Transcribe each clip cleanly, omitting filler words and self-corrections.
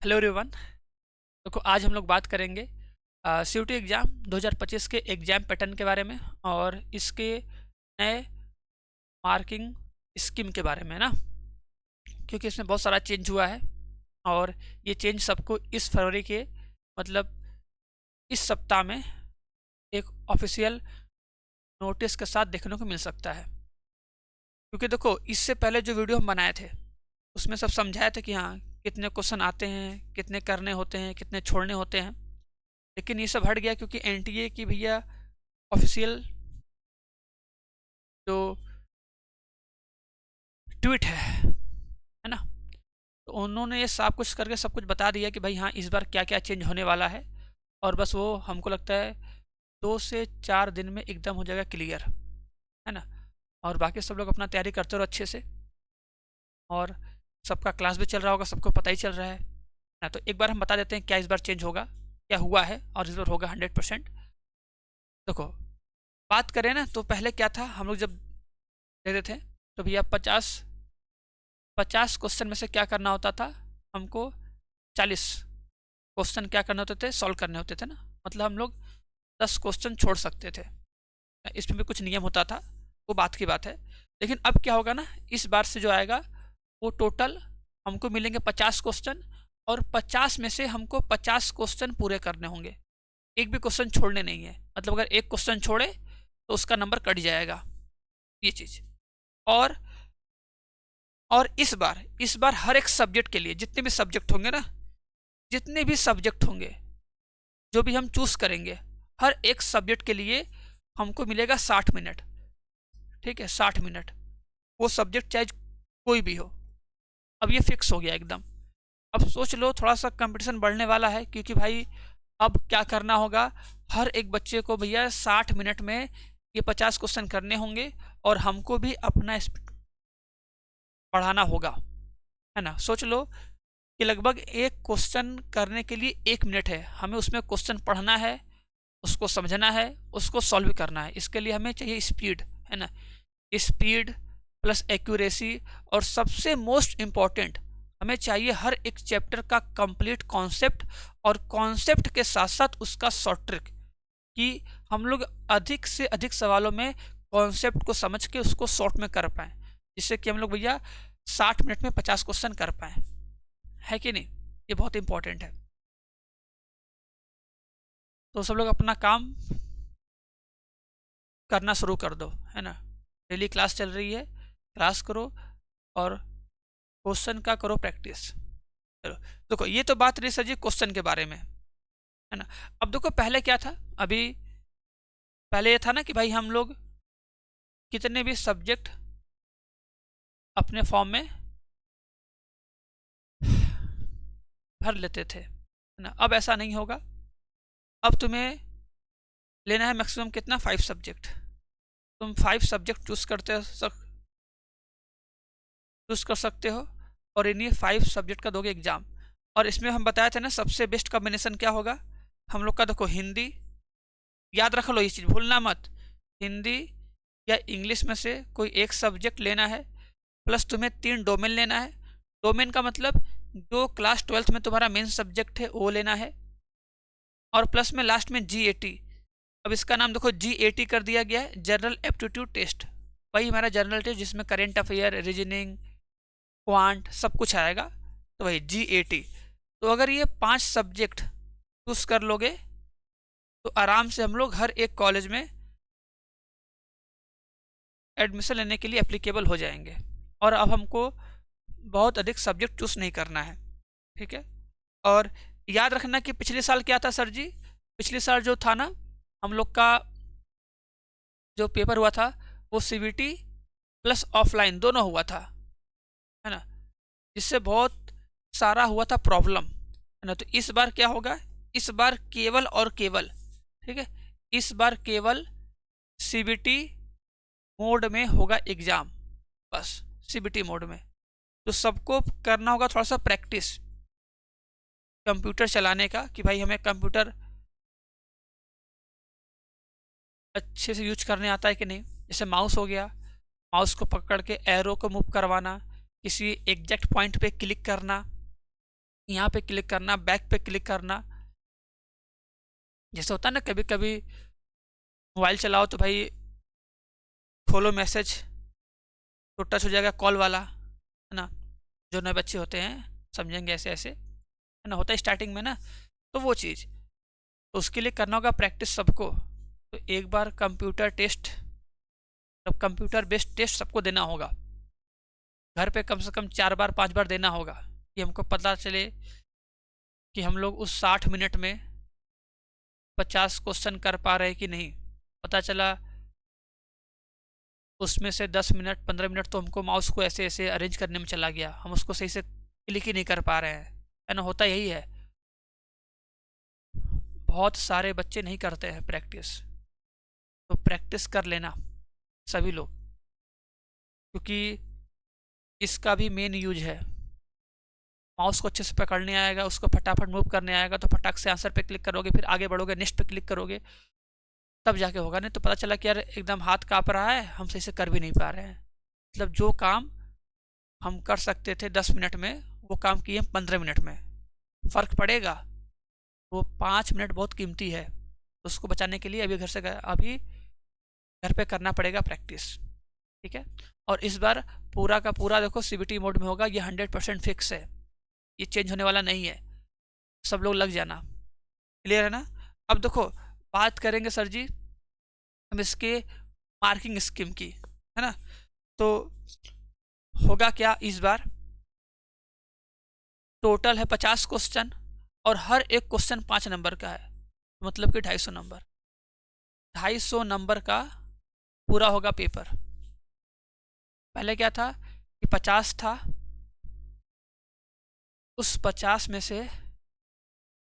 Hello everyone. देखो आज हम लोग बात करेंगे सीयूटी एग्ज़ाम 2025 के एग्ज़ाम पैटर्न के बारे में और इसके नए मार्किंग स्कीम के बारे में ना, क्योंकि इसमें बहुत सारा चेंज हुआ है और ये चेंज सबको इस फरवरी के मतलब इस सप्ताह में एक ऑफिशियल नोटिस के साथ देखने को मिल सकता है। क्योंकि देखो इससे पहले जो वीडियो हम बनाए थे उसमें सब समझाया था कि हाँ कितने क्वेश्चन आते हैं, कितने करने होते हैं, कितने छोड़ने होते हैं। लेकिन ये सब हट गया क्योंकि एनटीए की भैया ऑफिशियल जो ट्वीट है ना, तो उन्होंने ये सब कुछ करके सब कुछ बता दिया कि भाई हाँ इस बार क्या क्या चेंज होने वाला है। और बस वो हमको लगता है 2 से 4 दिन में एकदम हो जाएगा क्लियर, है ना। और बाकी सब लोग अपना तैयारी करते रहो अच्छे से, और सबका क्लास भी चल रहा होगा, सबको पता ही चल रहा है ना। तो एक बार हम बता देते हैं क्या इस बार चेंज होगा, क्या हुआ है और इस बार होगा 100%। देखो बात करें ना तो पहले क्या था, हम लोग जब देते थे तो भैया 50 क्वेश्चन में से क्या करना होता था हमको, 40 क्वेश्चन क्या करने होते थे, सॉल्व करने होते थे ना। मतलब हम लोग 10 क्वेश्चन छोड़ सकते थे, इसमें भी कुछ नियम होता था, वो बात की बात है। लेकिन अब क्या होगा ना, इस बार से जो आएगा वो टोटल हमको मिलेंगे 50 क्वेश्चन, और 50 में से हमको 50 क्वेश्चन पूरे करने होंगे, एक भी क्वेश्चन छोड़ने नहीं है। मतलब अगर एक क्वेश्चन छोड़े तो उसका नंबर कट जाएगा, ये चीज़। और और इस बार हर एक सब्जेक्ट के लिए जितने भी सब्जेक्ट होंगे ना, जितने भी सब्जेक्ट होंगे जो भी हम चूज करेंगे, हर एक सब्जेक्ट के लिए हमको मिलेगा 60 मिनट। ठीक है, 60 मिनट, वो सब्जेक्ट चाहे कोई भी हो। अब ये फिक्स हो गया एकदम। अब सोच लो थोड़ा सा कंपटीशन बढ़ने वाला है, क्योंकि भाई अब क्या करना होगा, हर एक बच्चे को भैया 60 मिनट में ये 50 क्वेश्चन करने होंगे, और हमको भी अपना स्पीड बढ़ाना होगा, है ना। सोच लो कि लगभग एक क्वेश्चन करने के लिए 1 मिनट है, हमें उसमें क्वेश्चन पढ़ना है, उसको समझना है, उसको सॉल्व करना है। इसके लिए हमें चाहिए स्पीड, है ना। स्पीड प्लस एक्यूरेसी, और सबसे मोस्ट इम्पॉर्टेंट हमें चाहिए हर एक चैप्टर का कंप्लीट कॉन्सेप्ट, और कॉन्सेप्ट के साथ साथ उसका शॉर्ट ट्रिक, कि हम लोग अधिक से अधिक सवालों में कॉन्सेप्ट को समझ के उसको शॉर्ट में कर पाएँ, जिससे कि हम लोग भैया 60 मिनट में 50 क्वेश्चन कर पाएँ, है कि नहीं। ये बहुत इंपॉर्टेंट है। तो सब लोग अपना काम करना शुरू कर दो, है ना। डेली क्लास चल रही है, क्लास करो और क्वेश्चन का करो प्रैक्टिस। चलो देखो, ये तो बात रही सर जी क्वेश्चन के बारे में, है ना। अब देखो पहले क्या था, अभी पहले ये था ना कि भाई हम लोग कितने भी सब्जेक्ट अपने फॉर्म में भर लेते थे, है ना। अब ऐसा नहीं होगा। अब तुम्हें लेना है मैक्सिमम कितना, 5 सब्जेक्ट। तुम 5 सब्जेक्ट चूज कर सकते हो, और इन्हीं 5 सब्जेक्ट का दोगे एग्जाम। और इसमें हम बताए थे ना सबसे बेस्ट कॉम्बिनेशन क्या होगा हम लोग का। देखो हिंदी, याद रख लो ये चीज़, भूलना मत। हिंदी या इंग्लिश में से कोई एक सब्जेक्ट लेना है, प्लस तुम्हें 3 डोमेन लेना है। डोमेन का मतलब जो क्लास 12th में तुम्हारा मेन सब्जेक्ट है वो लेना है, और प्लस में लास्ट में GAT। अब इसका नाम देखो GAT कर दिया गया है, जनरल एप्टीट्यूड टेस्ट। वही हमारा जनरल टेस्ट जिसमें करेंट अफेयर, रीजनिंग, क्वांट सब कुछ आएगा, तो वही GAT। तो अगर ये 5 सब्जेक्ट चूज कर लोगे तो आराम से हम लोग हर एक कॉलेज में एडमिशन लेने के लिए एप्लीकेबल हो जाएंगे। और अब हमको बहुत अधिक सब्जेक्ट चूज नहीं करना है, ठीक है। और याद रखना कि पिछले साल क्या था सर जी, पिछले साल जो था ना हम लोग का जो पेपर हुआ था वो CBT प्लस ऑफलाइन दोनों हुआ था, है ना, जिससे बहुत सारा हुआ था प्रॉब्लम, है ना। तो इस बार क्या होगा, इस बार केवल और केवल, ठीक है, इस बार केवल CBT मोड में होगा एग्जाम, बस CBT मोड में। तो सबको करना होगा थोड़ा सा प्रैक्टिस कंप्यूटर चलाने का, कि भाई हमें कंप्यूटर अच्छे से यूज करने आता है कि नहीं। जैसे माउस हो गया, माउस को पकड़ के एरो को मूव करवाना, किसी एग्जैक्ट पॉइंट पे क्लिक करना, यहाँ पे क्लिक करना, बैक पे क्लिक करना। जैसे होता है ना, कभी कभी मोबाइल चलाओ तो भाई खोलो मैसेज तो टच हो जाएगा कॉल वाला, है ना। जो नए बच्चे होते हैं समझेंगे ऐसे ऐसे, है ना, होता है स्टार्टिंग में ना। तो वो चीज़, तो उसके लिए करना होगा प्रैक्टिस सबको। तो एक बार कंप्यूटर टेस्ट, तब कंप्यूटर बेस्ड टेस्ट सबको देना होगा। घर पे कम से कम 4 बार 5 बार देना होगा, कि हमको पता चले कि हम लोग उस 60 मिनट में 50 क्वेश्चन कर पा रहे हैं कि नहीं। पता चला उसमें से 10 मिनट 15 मिनट तो हमको माउस को ऐसे ऐसे अरेंज करने में चला गया, हम उसको सही से क्लिक ही नहीं कर पा रहे हैं, है ना। होता यही है, बहुत सारे बच्चे नहीं करते हैं प्रैक्टिस। तो प्रैक्टिस कर लेना सभी लोग, क्योंकि इसका भी मेन यूज है। माउस को अच्छे से पकड़ने आएगा, उसको फटाफट मूव करने आएगा, तो फटाक से आंसर पे क्लिक करोगे, फिर आगे बढ़ोगे, नेक्स्ट पे क्लिक करोगे, तब जाके होगा। नहीं तो पता चला कि यार एकदम हाथ काँप रहा है, हम सही से कर भी नहीं पा रहे हैं। मतलब जो काम हम कर सकते थे 10 मिनट में, वो काम किए 15 मिनट में। फ़र्क पड़ेगा। वो 5 मिनट बहुत कीमती है, तो उसको बचाने के लिए अभी घर पे करना पड़ेगा प्रैक्टिस, ठीक है। और इस बार पूरा का पूरा देखो CBT मोड में होगा, ये 100% फिक्स है, ये चेंज होने वाला नहीं है। सब लोग लग जाना, क्लियर है ना। अब देखो बात करेंगे सर जी हम इसके मार्किंग स्कीम की, है ना। तो होगा क्या, इस बार टोटल है 50 क्वेश्चन, और हर एक क्वेश्चन 5 नंबर का है, मतलब कि 250 नंबर। 250 नंबर का पूरा होगा पेपर। पहले क्या था कि 50 था, उस 50 में से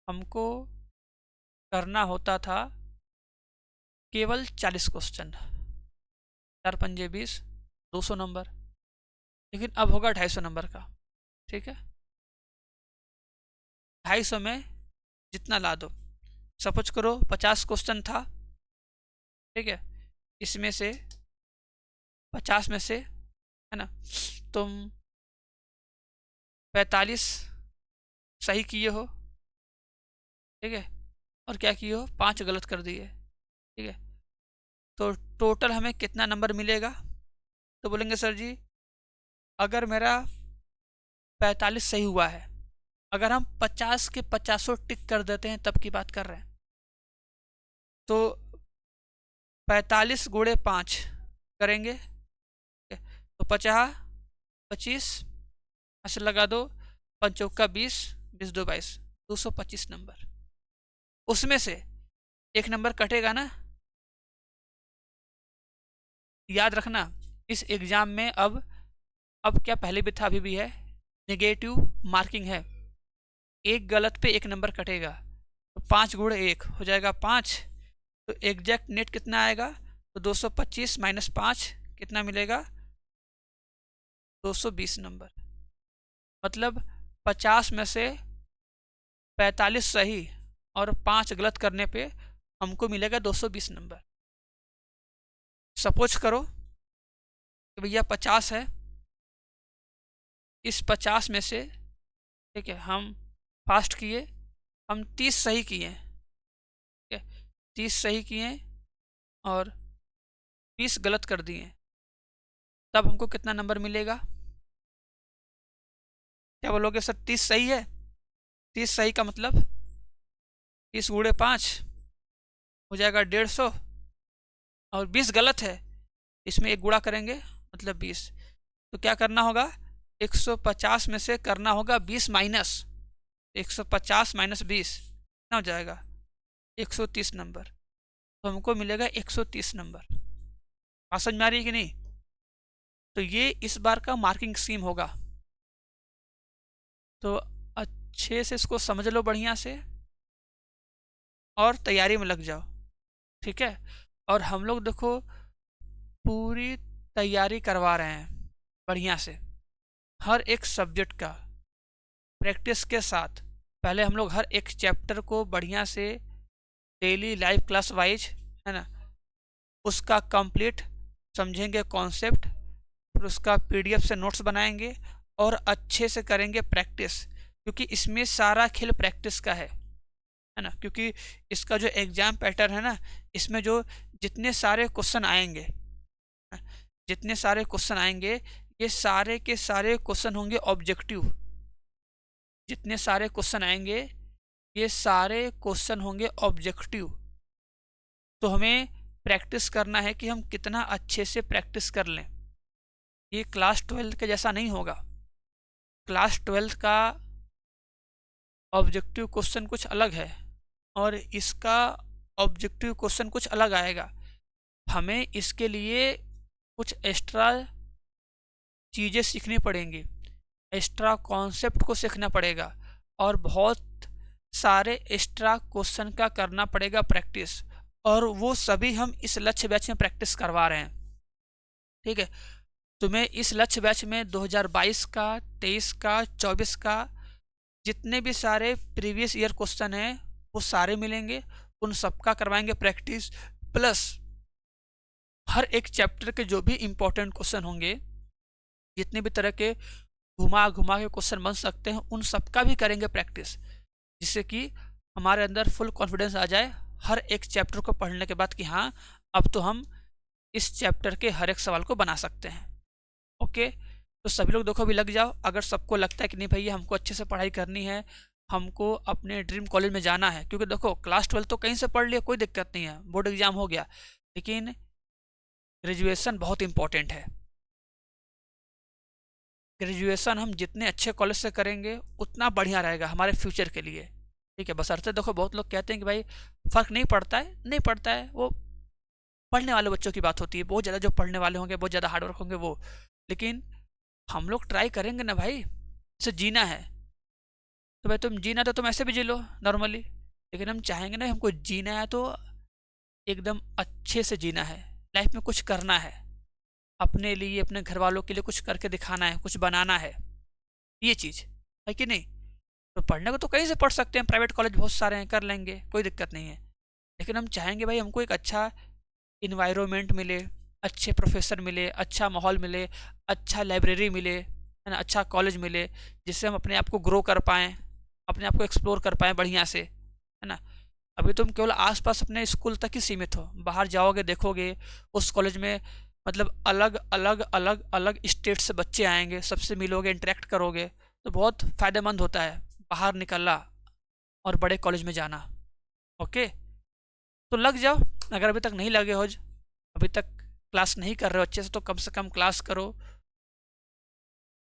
हमको करना होता था केवल 40 क्वेश्चन, 4 पंजे 20, 200 नंबर। लेकिन अब होगा 250 नंबर का, ठीक है। 250 में जितना ला दो, सपोज करो 50 क्वेश्चन था, ठीक है। इसमें से 50 में से, है ना, तुम 45 सही किए हो, ठीक है, और क्या किए हो, 5 गलत कर दिए, ठीक है। तो टोटल हमें कितना नंबर मिलेगा। तो बोलेंगे सर जी अगर मेरा 45 सही हुआ है, अगर हम 50 के 50 टिक कर देते हैं तब की बात कर रहे हैं, तो 45 गुणे 5 करेंगे, तो 50 25 ऐसे लगा दो, 5 चौका 20, 20 दो 22, 225 नंबर। उसमें से एक नंबर कटेगा ना, याद रखना। इस एग्जाम में अब क्या पहले भी था अभी भी है, नेगेटिव मार्किंग है। एक गलत पे एक नंबर कटेगा, तो 5 गुणे 1 हो जाएगा 5। तो एग्जैक्ट नेट कितना आएगा, तो 225 माइनस 5 कितना मिलेगा, 220 नंबर। मतलब 50 में से 45 सही और 5 गलत करने पे हमको मिलेगा 220 नंबर। सपोज करो कि भैया 50 है, इस 50 में से, ठीक है, हम फास्ट किए, हम 30 सही किए, ठीक है, 30 सही किए और 20 गलत कर दिए, तब हमको कितना नंबर मिलेगा। क्या बोलोगे सर 30 सही है, 30 सही का मतलब 30 गुणे 5 हो जाएगा 150, और 20 गलत है, इसमें एक गुणा करेंगे मतलब 20। तो क्या करना होगा, 150 में से करना होगा 20 माइनस, 150 माइनस 20 कितना हो जाएगा, 130 नंबर। तो हमको मिलेगा 130 नंबर। बात समझ में आ रही है कि नहीं। तो ये इस बार का मार्किंग स्कीम होगा, तो अच्छे से इसको समझ लो बढ़िया से, और तैयारी में लग जाओ, ठीक है। और हम लोग देखो पूरी तैयारी करवा रहे हैं बढ़िया से, हर एक सब्जेक्ट का प्रैक्टिस के साथ। पहले हम लोग हर एक चैप्टर को बढ़िया से डेली लाइव क्लास वाइज, है ना, उसका कंप्लीट समझेंगे कॉन्सेप्ट, फिर उसका PDF से नोट्स बनाएंगे और अच्छे से करेंगे प्रैक्टिस। क्योंकि इसमें सारा खेल प्रैक्टिस का है ना। क्योंकि इसका जो एग्जाम पैटर्न है ना, इसमें जो जितने सारे क्वेश्चन आएंगे, जितने सारे क्वेश्चन आएंगे, ये सारे के सारे क्वेश्चन होंगे ऑब्जेक्टिव। जितने सारे क्वेश्चन आएंगे ये सारे क्वेश्चन होंगे ऑब्जेक्टिव। तो हमें प्रैक्टिस करना है कि हम कितना अच्छे से प्रैक्टिस कर लें। ये क्लास 12 के जैसा नहीं होगा। क्लास 12 का ऑब्जेक्टिव क्वेश्चन कुछ अलग है और इसका ऑब्जेक्टिव क्वेश्चन कुछ अलग आएगा। हमें इसके लिए कुछ एक्स्ट्रा चीज़ें सीखनी पड़ेंगी, एक्स्ट्रा कॉन्सेप्ट को सीखना पड़ेगा और बहुत सारे एक्स्ट्रा क्वेश्चन का करना पड़ेगा प्रैक्टिस, और वो सभी हम इस लक्ष्य बैच में प्रैक्टिस करवा रहे हैं। ठीक है, तुम्हें इस लक्ष्य बैच में 2022 का, 23 का, 24 का जितने भी सारे प्रीवियस ईयर क्वेश्चन हैं वो सारे मिलेंगे, उन सबका करवाएंगे प्रैक्टिस। प्लस हर एक चैप्टर के जो भी इम्पोर्टेंट क्वेश्चन होंगे, जितने भी तरह के घुमा घुमा के क्वेश्चन बन सकते हैं, उन सबका भी करेंगे प्रैक्टिस, जिससे कि हमारे अंदर फुल कॉन्फिडेंस आ जाए हर एक चैप्टर को पढ़ने के बाद कि हाँ अब तो हम इस चैप्टर के हर एक सवाल को बना सकते हैं। ओके, तो सभी लोग देखो अभी लग जाओ। अगर सबको लगता है कि नहीं भैया हमको अच्छे से पढ़ाई करनी है, हमको अपने ड्रीम कॉलेज में जाना है, क्योंकि देखो क्लास 12 तो कहीं से पढ़ लिया, कोई दिक्कत नहीं है, बोर्ड एग्जाम हो गया, लेकिन ग्रेजुएशन बहुत इंपॉर्टेंट है। ग्रेजुएशन हम जितने अच्छे कॉलेज से करेंगे उतना बढ़िया रहेगा हमारे फ्यूचर के लिए। ठीक है, बशर्ते देखो बहुत लोग कहते हैं कि भाई फ़र्क नहीं पड़ता है, नहीं पड़ता है, वो पढ़ने वाले बच्चों की बात होती है, बहुत ज़्यादा जो पढ़ने वाले होंगे, बहुत ज़्यादा हार्डवर्क होंगे वो। लेकिन हम लोग ट्राई करेंगे ना भाई, इसे जीना है तो भाई तुम जीना तो तुम ऐसे भी जी लो नॉर्मली, लेकिन हम चाहेंगे ना हमको जीना है तो एकदम अच्छे से जीना है, लाइफ में कुछ करना है, अपने लिए अपने घर वालों के लिए कुछ करके दिखाना है, कुछ बनाना है, ये चीज़ है कि नहीं। तो पढ़ने को तो कहीं से पढ़ सकते हैं, प्राइवेट कॉलेज बहुत सारे हैं, कर लेंगे, कोई दिक्कत नहीं है। लेकिन हम चाहेंगे भाई हमको एक अच्छा इन्वायरमेंट मिले, अच्छे प्रोफेसर मिले, अच्छा माहौल मिले, अच्छा लाइब्रेरी मिले, है ना, अच्छा कॉलेज मिले, जिससे हम अपने आप को ग्रो कर पाएँ, अपने आप को एक्सप्लोर कर पाएँ बढ़िया से, है ना। अभी तुम केवल आसपास अपने स्कूल तक ही सीमित हो, बाहर जाओगे देखोगे उस कॉलेज में मतलब अलग अलग अलग अलग स्टेट से बच्चे आएंगे, सबसे मिलोगे, इंटरेक्ट करोगे, तो बहुत फ़ायदेमंद होता है बाहर निकलना और बड़े कॉलेज में जाना। ओके, तो लग जाओ। अगर अभी तक नहीं लगे हो, अभी तक क्लास नहीं कर रहे हो अच्छे से, तो कम से कम क्लास करो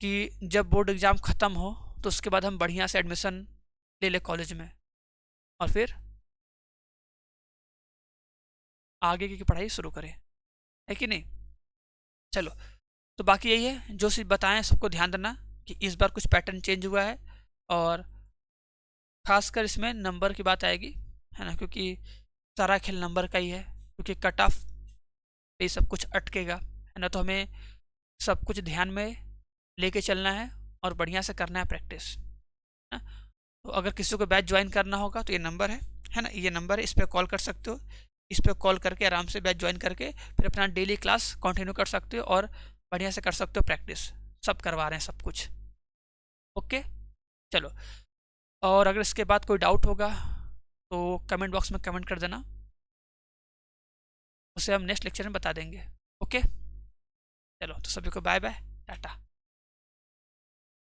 कि जब बोर्ड एग्ज़ाम ख़त्म हो तो उसके बाद हम बढ़िया से एडमिशन ले ले कॉलेज में और फिर आगे की पढ़ाई शुरू करें, है कि नहीं। चलो, तो बाकी यही है जो चीज़ बताएं सबको ध्यान देना कि इस बार कुछ पैटर्न चेंज हुआ है, और ख़ासकर इसमें नंबर की बात आएगी, है ना, क्योंकि सारा खेल नंबर का ही है, क्योंकि कट ऑफ पे सब कुछ अटकेगा, है ना। तो हमें सब कुछ ध्यान में लेके चलना है और बढ़िया से करना है प्रैक्टिस, है ना। तो अगर किसी को बैच ज्वाइन करना होगा तो ये नंबर है ना, ये नंबर है, इस पर कॉल कर सकते हो, इस पर कॉल करके आराम से बैच ज्वाइन करके फिर अपना डेली क्लास कंटिन्यू कर सकते हो और बढ़िया से कर सकते हो प्रैक्टिस। सब करवा रहे हैं सब कुछ। ओके, चलो, और अगर इसके बाद कोई डाउट होगा तो कमेंट बॉक्स में कमेंट कर देना, उसे हम नेक्स्ट लेक्चर में बता देंगे। ओके, चलो, तो सभी को बाय बाय, टाटा।